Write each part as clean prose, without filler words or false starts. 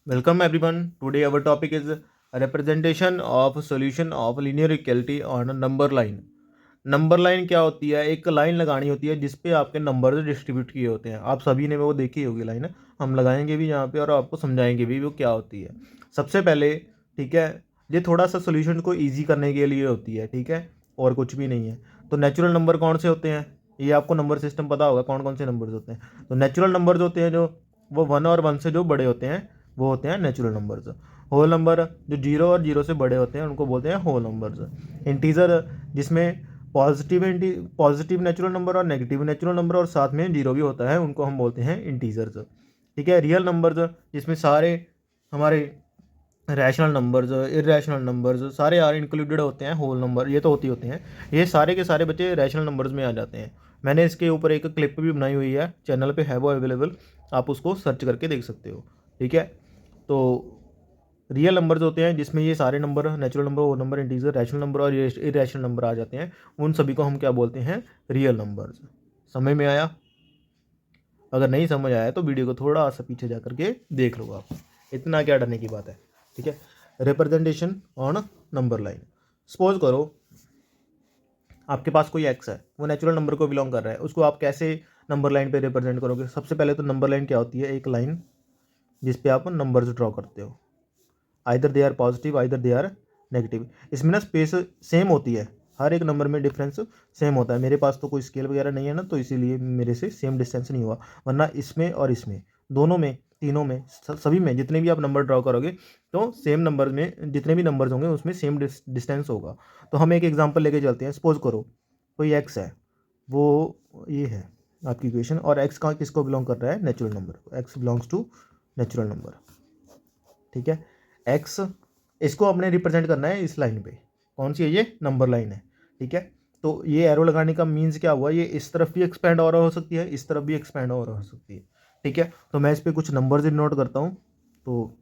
Welcome everyone. Today our topic is a representation of solution of linear equality on a number line. Number line क्या होती है? एक line लगानी होती है जिस पे आपके नंबर डिस्ट्रीब्यूट किए होते हैं। आप सभी ने वो देखी होगी लाइन, हम लगाएंगे भी यहाँ पे और आपको समझाएंगे भी वो क्या होती है। सबसे पहले, ठीक है, ये थोड़ा सा सोल्यूशन को ईजी करने के लिए होती है, ठीक है, और कुछ भी नहीं है। तो नेचुरल नंबर कौन से होते हैं? ये आपको नंबर सिस्टम पता होगा कौन कौन से नंबर्स होते हैं। तो नेचुरल नंबर्स होते हैं जो वो 1 और 1 से जो बड़े होते हैं वो होते हैं नेचुरल नंबर्स। होल नंबर जो 0 और 0 से बड़े होते हैं उनको बोलते हैं होल नंबर्स। इंटीजर जिसमें पॉजिटिव नेचुरल नंबर और नेगेटिव नेचुरल नंबर और साथ में जीरो भी होता है उनको हम बोलते हैं इंटीजर्स। ठीक है, रियल नंबर्स जिसमें सारे हमारे रैशनल नंबर्स इरेशनल नंबर्स सारे यार इंक्लूडेड होते हैं। होल नंबर ये तो होते हैं, ये सारे के सारे बच्चे रैशनल नंबर्स में आ जाते हैं। मैंने इसके ऊपर एक क्लिप भी बनाई हुई है, चैनल पे है वो अवेलेबल, आप उसको सर्च करके देख सकते हो। ठीक है, तो रियल नंबर्स होते हैं जिसमें ये सारे नंबर नेचुरल नंबर, वो नंबर, इंटीजर, रैशनल नंबर और इरेशनल नंबर आ जाते हैं। उन सभी को हम क्या बोलते हैं? Real numbers. समझ में आया? अगर नहीं समझ आया तो वीडियो को थोड़ा सा पीछे जा करके देख लो आप, इतना क्या डरने की बात है। ठीक है, representation on number line. Suppose करो आपके पास कोई एक्स है, वो नेचुरल नंबर को बिलोंग कर रहा है, उसको आप कैसे नंबर लाइन पे रिप्रेजेंट करोगे? सबसे पहले तो नंबर लाइन क्या होती है? एक लाइन जिस पे आप नंबर्स ड्रॉ करते हो, either they are positive either they are negative. इसमें ना स्पेस सेम होती है, हर एक नंबर में डिफरेंस सेम होता है। मेरे पास तो कोई स्केल वगैरह नहीं है ना, तो इसीलिए मेरे से सेम डिस्टेंस नहीं हुआ, वरना इसमें और इसमें दोनों में, तीनों में, सभी में जितने भी आप नंबर ड्रॉ करोगे तो सेम नंबर में जितने भी नंबर्स होंगे उसमें सेम डिस्टेंस होगा। तो हम एक एग्जांपल लेके चलते हैं। सपोज करो कोई एक्स है, वो ये है आपकी इक्वेशन, और एक्स का किसको बिलोंग कर रहा है? Natural number. X belongs to natural number. ठीक है, एक्स इसको अपने रिप्रेजेंट करना है इस लाइन पे। कौन सी है ये? नंबर लाइन है। ठीक है, तो ये एरो लगाने का मीन्स क्या हुआ? ये इस तरफ भी एक्सपेंड और हो सकती है, इस तरफ भी एक्सपेंड और हो सकती है। ठीक है, तो मैं इस पर कुछ नंबर्स नोट करता हूँ। तो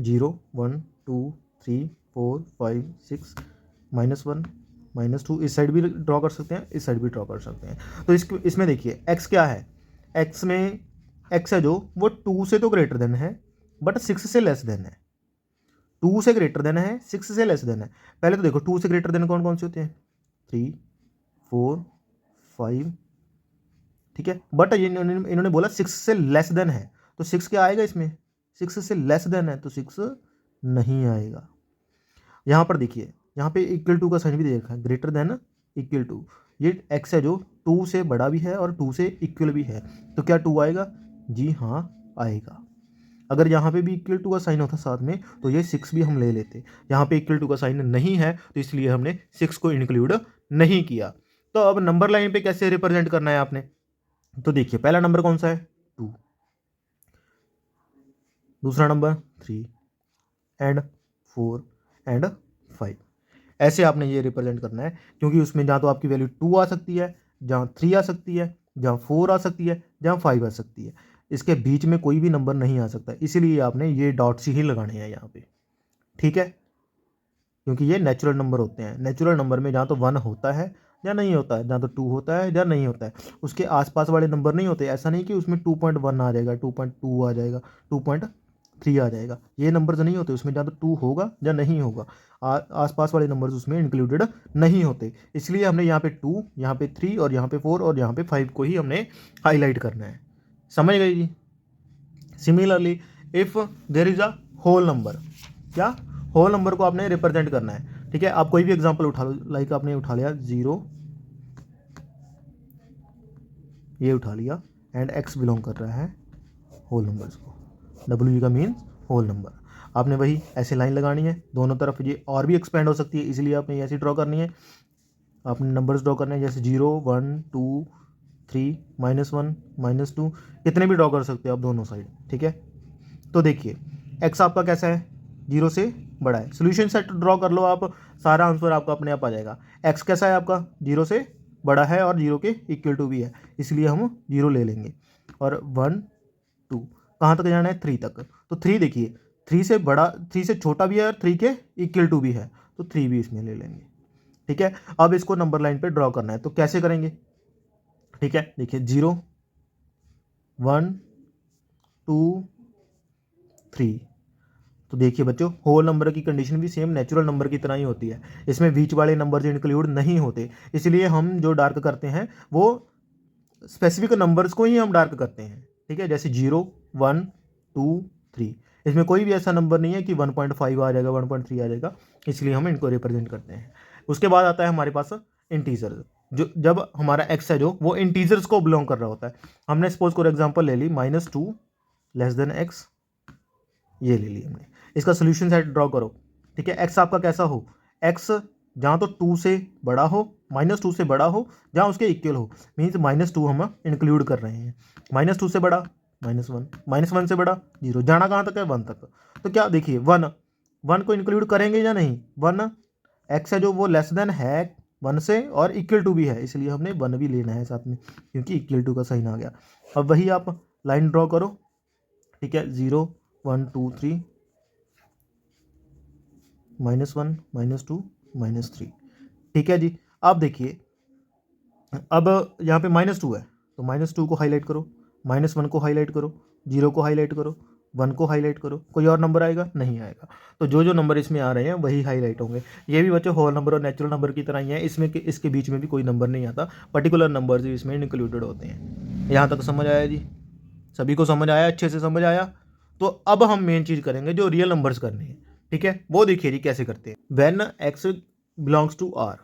0 1 2 3 4 5 6 -1 -2, इस साइड भी ड्रॉ कर सकते हैं, इस साइड भी ड्रॉ कर सकते हैं। तो इसमें देखिए एक्स क्या है? एक्स में एक्स है जो वो 2 से तो ग्रेटर देन है बट 6 से लेस देन है। 2 से ग्रेटर देन है, 6 से लेस देन है। पहले तो देखो 2 से ग्रेटर देन कौन कौन से होते हैं? 3 4 5। ठीक है, बट इन्होंने बोला 6 से लेस देन है, तो 6 क्या आएगा इसमें? 6 से लेस देन है तो 6 नहीं आएगा। यहाँ पर देखिए, यहाँ पे इक्वल टू का साइन भी दे रखा है, ग्रेटर देन इक्वल टू। ये एक्स है जो 2 से बड़ा भी है और 2 से इक्वल भी है, तो क्या 2 आएगा? जी हाँ, आएगा। अगर यहाँ पे भी इक्वल टू का साइन होता साथ में तो ये 6 भी हम ले लेते। यहाँ पे इक्वल टू का साइन नहीं है तो इसलिए हमने 6 को इंक्लूड नहीं किया। तो अब नंबर लाइन पे कैसे रिप्रेजेंट करना है आपने? तो देखिए पहला नंबर कौन सा है? 2, दूसरा नंबर 3 एंड 4 एंड 5। ऐसे आपने ये रिप्रेजेंट करना है, क्योंकि उसमें जहाँ तो आपकी वैल्यू 2 आ सकती है, जहाँ 3 आ सकती है, जहाँ 4 आ सकती है, जहाँ 5 आ सकती है। इसके बीच में कोई भी नंबर नहीं आ सकता, इसीलिए आपने ये डॉट्स ही लगाने हैं यहाँ पे। ठीक है, क्योंकि ये नेचुरल नंबर होते हैं। नेचुरल नंबर में जहाँ तो 1 होता है या नहीं होता है, जहाँ तो 2 होता है या नहीं होता है, उसके आसपास वाले नंबर नहीं होते। ऐसा नहीं कि उसमें 2.1 आ जाएगा, 2.2 आ जाएगा, 2.3 आ जाएगा, ये नंबर्स नहीं होते उसमें। जहाँ तो 2 होगा या नहीं होगा, आसपास वाले नंबर्स उसमें इंक्लूडेड नहीं होते। इसलिए हमने यहाँ पे 2, यहाँ पे 3 और यहाँ पे 4 और यहाँ पे 5 को ही हमने हाईलाइट करना है। समझ गए जी? Similarly if there is a whole number, क्या? होल नंबर को आपने रिप्रेजेंट करना है। ठीक है, आप कोई भी एग्जांपल उठा लो, लाइक आपने उठा लिया 0, ये उठा लिया, एंड x बिलोंग कर रहा है होल नंबर्स को। W का मीन्स होल नंबर। आपने वही ऐसे लाइन लगानी है दोनों तरफ, ये और भी एक्सपेंड हो सकती है, इसलिए आपने ऐसी ड्रॉ करनी है। आपने नंबर्स ड्रॉ करने हैं जैसे 0 1 2 3 -1 -2, कितने भी ड्रॉ कर सकते हो आप दोनों साइड। ठीक है, तो देखिए एक्स आपका कैसा है? 0 से बड़ा है। सोल्यूशन सेट ड्रॉ कर लो आप, सारा आंसर आपका अपने आप आ जाएगा। एक्स कैसा है आपका? 0 से बड़ा है और 0 के इक्वल टू भी है, इसलिए हम 0 ले लेंगे। और 1 2 कहाँ तक जाना है? 3 तक। तो 3 देखिए, 3 से बड़ा, 3 से छोटा भी है और 3 के इक्वल टू भी है, तो 3 भी इसमें ले लेंगे। ठीक है, अब इसको नंबर लाइन पे ड्रॉ करना है, तो कैसे करेंगे? ठीक है, देखिए 0 1 2 3। तो देखिए बच्चों, होल नंबर की कंडीशन भी सेम नेचुरल नंबर की तरह ही होती है, इसमें बीच वाले नंबर इंक्लूड नहीं होते, इसलिए हम जो डार्क करते हैं वो स्पेसिफिक नंबर्स को ही हम डार्क करते हैं। ठीक है, जैसे 0, 1, 2, 3, इसमें कोई भी ऐसा नंबर नहीं है कि 1.5 आ जाएगा, 1.3 आ जाएगा, इसलिए हम इनको रिप्रेजेंट करते हैं। उसके बाद आता है हमारे पास इंटीजर, जो जब हमारा एक्स है जो वो इंटीजर्स को बिलोंग कर रहा होता है। हमने सपोज को एग्जांपल ले ली -2 लेस देन एक्स, ये ले ली हमने। इसका सोल्यूशन सेट ड्रॉ करो। ठीक है, एक्स आपका कैसा हो, एक्स जहाँ तो 2 से बड़ा हो, -2 से बड़ा हो, जहाँ उसके इक्वल हो, मीन्स -2 हम इंक्लूड कर रहे हैं। -2 से बड़ा -1, -1 से बड़ा 0, जाना कहाँ तक है 1 तक। तो क्या देखिए 1 को इंक्लूड करेंगे या नहीं, 1 एक्स है जो वो लेस देन है 1 से और इक्वल टू भी है, इसलिए हमने 1 भी लेना है साथ में, क्योंकि इक्वल टू का साइन आ गया। अब वही आप लाइन ड्रॉ करो। ठीक है, 0, 1, 2, 3, -1, -2, -3। ठीक है जी, अब देखिए, अब यहाँ पे -2 है तो -2 को हाईलाइट करो, -1 को हाईलाइट करो, 0 को हाईलाइट करो, 1 को हाईलाइट करो, कोई और नंबर आएगा नहीं आएगा। तो जो जो नंबर इसमें आ रहे हैं वही हाईलाइट होंगे। ये भी बच्चों होल नंबर और नेचुरल नंबर की तरह ही है, इसमें इसके बीच में भी कोई नंबर नहीं आता, पर्टिकुलर नंबर भी इसमें इंक्लूडेड होते हैं। यहाँ तक समझ आया जी, सभी को समझ आया, अच्छे से समझ आया। तो अब हम मेन चीज़ करेंगे जो रियल नंबर्स करने हैं। ठीक है, वो देखिए जी कैसे करते हैं। When x belongs to R,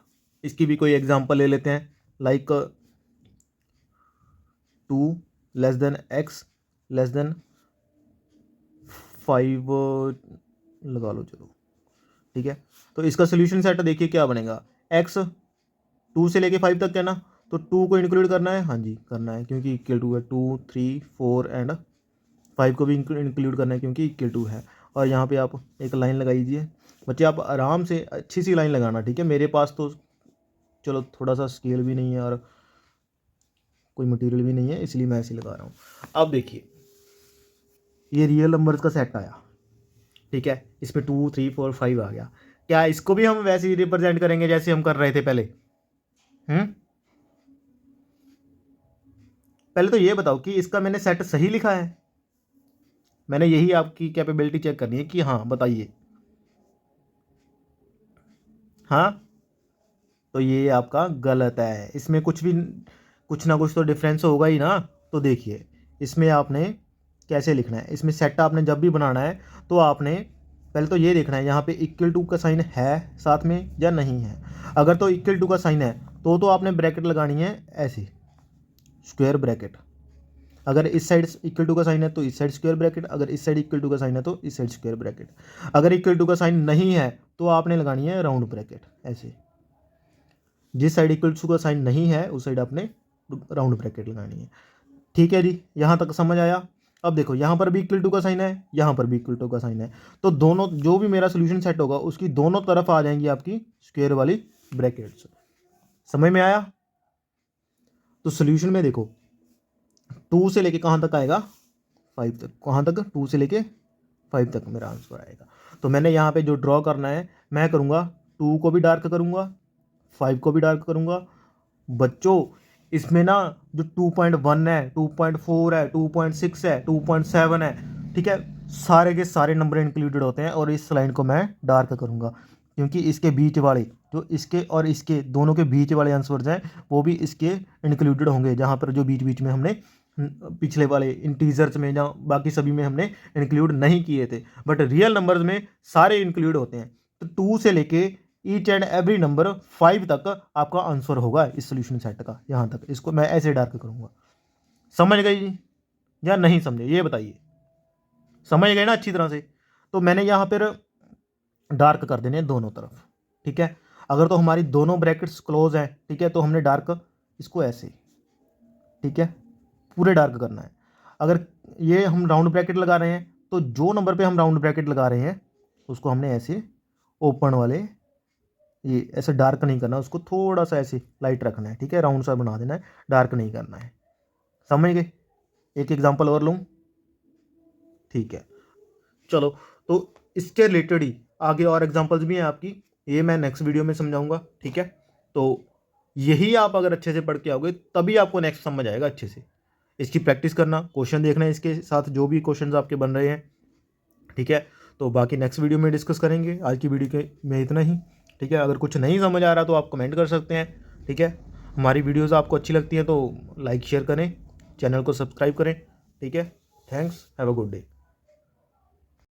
इसकी भी कोई एग्जांपल ले लेते हैं, like 2 less than x less than 5 लगा लो, चलो ठीक है। तो इसका सोल्यूशन सेट देखिए क्या बनेगा, एक्स 2 से लेके 5 तक है ना, तो 2 को इंक्लूड करना है, हाँ जी करना है, क्योंकि इक्वल टू है, 2, 3, 4 एंड 5 को भी इंक्लूड करना है क्योंकि इक्वल टू है। और यहाँ पे आप एक लाइन लगा दीजिए बच्चे, आप आराम से अच्छी सी लाइन लगाना। ठीक है, मेरे पास तो चलो थोड़ा सा स्केल भी नहीं है और कोई मटेरियल भी नहीं है, इसलिए मैं ऐसे लगा रहा हूँ। अब देखिए ये रियल नंबर्स का सेट आया। ठीक है, इसमें 2, 3, 4, 5 आ गया। क्या इसको भी हम वैसे ही रिप्रेजेंट करेंगे जैसे हम कर रहे थे पहले? पहले तो ये बताओ कि इसका मैंने सेट सही लिखा है? मैंने यही आपकी कैपेबिलिटी चेक करनी है कि हाँ बताइए। हाँ, तो ये आपका गलत है, इसमें कुछ ना कुछ तो डिफरेंस होगा ही ना। तो देखिए इसमें आपने कैसे लिखना है, इसमें सेट आपने जब भी बनाना है तो आपने पहले तो ये देखना है यहाँ पे इक्वल टू का साइन है साथ में या नहीं है। अगर तो इक्वल टू का साइन है तो आपने ब्रैकेट लगानी है ऐसी, स्क्वायर ब्रैकेट। अगर इस साइड इक्वल टू का साइन है तो इस साइड स्क्वायर ब्रैकेट, अगर इस साइड इक्वल टू का साइन है तो इस साइड स्क्वायर ब्रैकेट। अगर इक्वल टू का साइन नहीं है तो आपने लगानी है राउंड ब्रैकेट ऐसे, जिस साइड इक्वल टू का साइन नहीं है उस साइड आपने राउंड ब्रैकेट लगानी है। ठीक है जी, यहाँ तक समझ आया। अब देखो यहाँ पर भी इक्वल टू का साइन है, यहाँ पर भी इक्वल टू का साइन है, तो दोनों जो भी मेरा सोल्यूशन सेट होगा उसकी दोनों तरफ आ जाएंगी आपकी स्क्वायर वाली ब्रैकेट्स। समझ में आया? तो सोल्यूशन में देखो 2 से लेके कहाँ तक आएगा, 5 तक। कहाँ तक? 2 से लेके 5 तक मेरा आंसर आएगा। तो मैंने यहाँ पे जो ड्रॉ करना है मैं करूँगा 2 को भी डार्क करूँगा, 5 को भी डार्क करूँगा। बच्चों इसमें ना जो 2.1 है, 2.4 है, 2.6 है, 2.7 है, ठीक है, सारे के सारे नंबर इंक्लूडेड होते हैं। और इस लाइन को मैं डार्क करूँगा क्योंकि इसके बीच वाले जो इसके और इसके दोनों के बीच वाले आंसर्स हैं वो भी इसके इंक्लूडेड होंगे, जहाँ पर जो बीच बीच में हमने पिछले वाले इंटीजर्स में या बाकी सभी में हमने इंक्लूड नहीं किए थे, बट रियल नंबर्स में सारे इंक्लूड होते हैं। तो 2 से लेके ईच एंड एवरी नंबर 5 तक आपका आंसर होगा इस सोल्यूशन सेट का। यहाँ तक इसको मैं ऐसे डार्क करूँगा। समझ गई जी या नहीं समझे, ये बताइए। समझ गए ना अच्छी तरह से? तो मैंने यहाँ पर डार्क कर देने दोनों तरफ। ठीक है, अगर तो हमारी दोनों ब्रैकेट्स क्लोज हैं, ठीक है, तो हमने डार्क इसको ऐसे, ठीक है, पूरे डार्क करना है। अगर ये हम राउंड ब्रैकेट लगा रहे हैं तो जो नंबर पे हम राउंड ब्रैकेट लगा रहे हैं उसको हमने ऐसे ओपन वाले ये ऐसे डार्क नहीं करना, उसको थोड़ा सा ऐसे लाइट रखना है। ठीक है, राउंड सा बना देना है, डार्क नहीं करना है। समझ गए? एक एग्जांपल और लूँ? ठीक है, चलो। तो इसके रिलेटेड ही आगे और एग्जांपल्स भी हैं आपकी, ये मैं नेक्स्ट वीडियो में समझाऊंगा। ठीक है, तो यही आप अगर अच्छे से पढ़ के आओगे तभी आपको नेक्स्ट समझ आएगा अच्छे से। इसकी प्रैक्टिस करना, क्वेश्चन देखना है इसके साथ, जो भी क्वेश्चंस आपके बन रहे हैं। ठीक है। तो बाकी नेक्स्ट वीडियो में डिस्कस करेंगे, आज की वीडियो के में इतना ही। ठीक है, अगर कुछ नहीं समझ आ रहा तो आप कमेंट कर सकते हैं। ठीक है, हमारी वीडियोज़ आपको अच्छी लगती हैं तो लाइक शेयर करें, चैनल को सब्सक्राइब करें। ठीक है, thanks, have a good day.